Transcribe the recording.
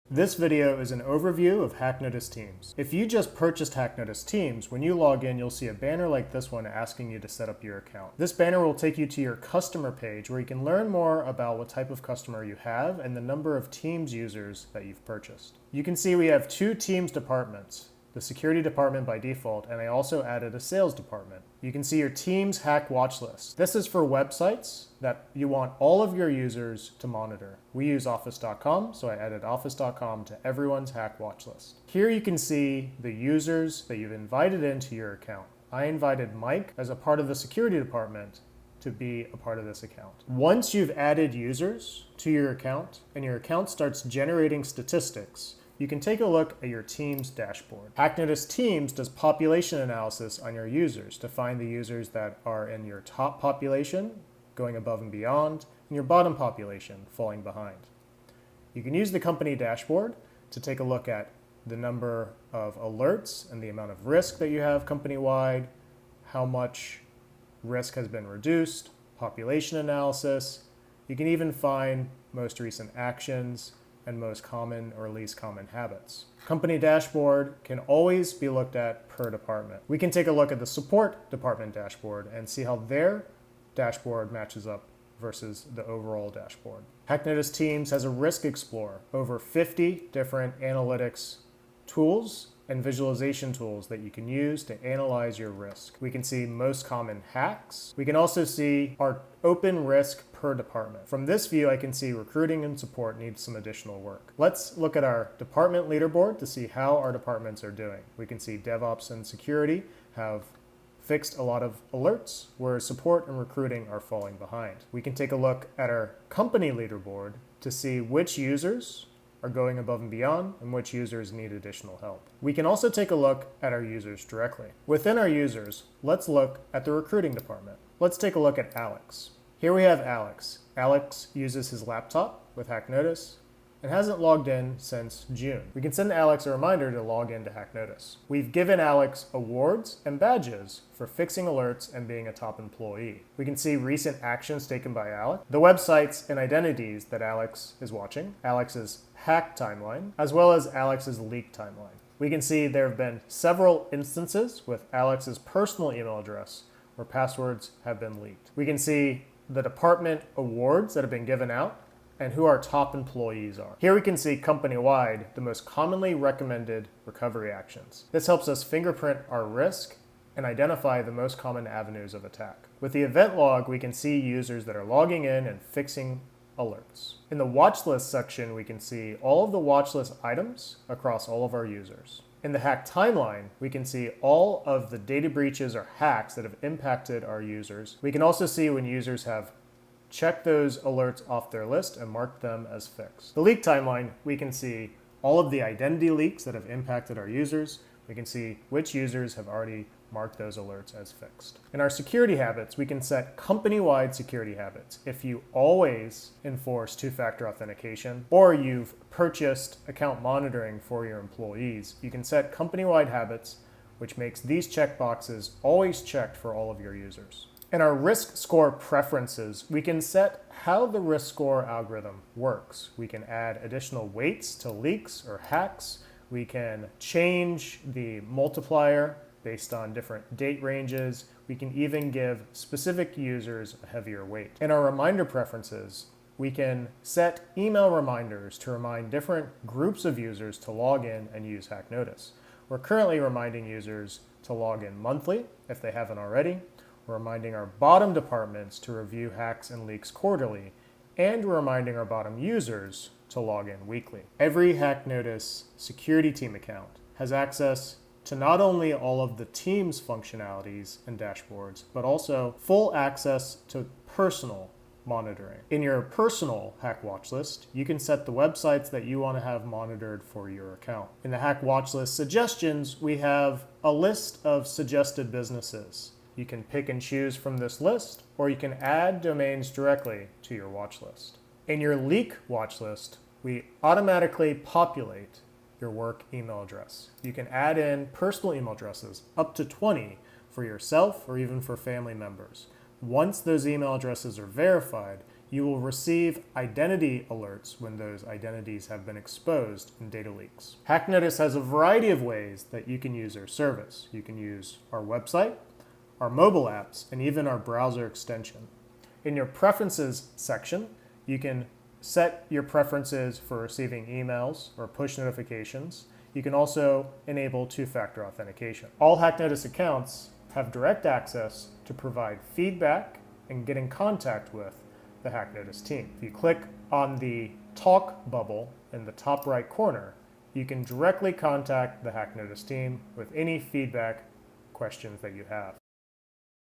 This video is an overview of HackNotice Teams. If you just purchased HackNotice Teams, when you log in, you'll see a banner like this one asking you to set up your account. This banner will take you to your customer page where you can learn more about what type of customer you have and the number of Teams users that you've purchased. You can see we have two Teams departments, the security department by default, and I also added a sales department. You can see your Teams HackWatchlist. This is for websites that you want all of your users to monitor. We use office.com, so I added office.com to everyone's HackWatchlist. Here you can see the users that you've invited into your account. I invited Mike as a part of the security department to be a part of this account. Once you've added users to your account and your account starts generating statistics, you can take a look at your Teams dashboard. HackNotice Teams does population analysis on your users to find the users that are in your top population, going above and beyond, and your bottom population, falling behind. You can use the company dashboard to take a look at the number of alerts and the amount of risk that you have company-wide, how much risk has been reduced, population analysis. You can even find most recent actions and most common or least common habits. Company dashboard can always be looked at per department. We can take a look at the support department dashboard and see how their dashboard matches up versus the overall dashboard. HackNotice Teams has a risk explorer, over 50 different analytics tools and visualization tools that you can use to analyze your risk. We can see most common hacks. We can also see our open risk per department. From this view, I can see recruiting and support needs some additional work. Let's look at our department leaderboard to see how our departments are doing. We can see DevOps and security have fixed a lot of alerts, whereas support and recruiting are falling behind. We can take a look at our company leaderboard to see which users are going above and beyond and which users need additional help. We can also take a look at our users directly. Within our users, let's look at the recruiting department. Let's take a look at Alex. Here we have Alex. Alex uses his laptop with HackNotice and hasn't logged in since June. We can send Alex a reminder to log into HackNotice. We've given Alex awards and badges for fixing alerts and being a top employee. We can see recent actions taken by Alex, the websites and identities that Alex is watching, Alex's hack timeline, as well as Alex's leak timeline. We can see there have been several instances with Alex's personal email address where passwords have been leaked. We can see the department awards that have been given out and who our top employees are. Here we can see company-wide the most commonly recommended recovery actions. This helps us fingerprint our risk and identify the most common avenues of attack. With the event log, we can see users that are logging in and fixing alerts. In the watch list section, we can see all of the watch list items across all of our users. In the hack timeline, we can see all of the data breaches or hacks that have impacted our users. We can also see when users have checked those alerts off their list and marked them as fixed. The leak timeline, we can see all of the identity leaks that have impacted our users. We can see which users have already marked those alerts as fixed. In our security habits, we can set company-wide security habits. If you always enforce two-factor authentication or you've purchased account monitoring for your employees, you can set company-wide habits, which makes these checkboxes always checked for all of your users. In our risk score preferences, we can set how the risk score algorithm works. We can add additional weights to leaks or hacks. We can change the multiplier based on different date ranges. We can even give specific users a heavier weight. In our reminder preferences, we can set email reminders to remind different groups of users to log in and use HackNotice. We're currently reminding users to log in monthly if they haven't already. We're reminding our bottom departments to review hacks and leaks quarterly, and we're reminding our bottom users to log in weekly. Every HackNotice security team account has access to not only all of the Teams functionalities and dashboards, but also full access to personal monitoring. In your personal HackWatchlist, you can set the websites that you want to have monitored for your account. In the HackWatchlist suggestions, we have a list of suggested businesses. You can pick and choose from this list, or you can add domains directly to your watch list. In your leak watch list, we automatically populate your work email address. You can add in personal email addresses, up to 20 for yourself or even for family members. Once those email addresses are verified, You will receive identity alerts when those identities have been exposed in data leaks. HackNotice has a variety of ways that you can use our service. You can use our website, our mobile apps, and even our browser extension. In your preferences section, you can set your preferences for receiving emails or push notifications. You can also enable two-factor authentication. All HackNotice accounts have direct access to provide feedback and get in contact with the HackNotice team. If you click on the talk bubble in the top right corner, you can directly contact the HackNotice team with any feedback questions that you have.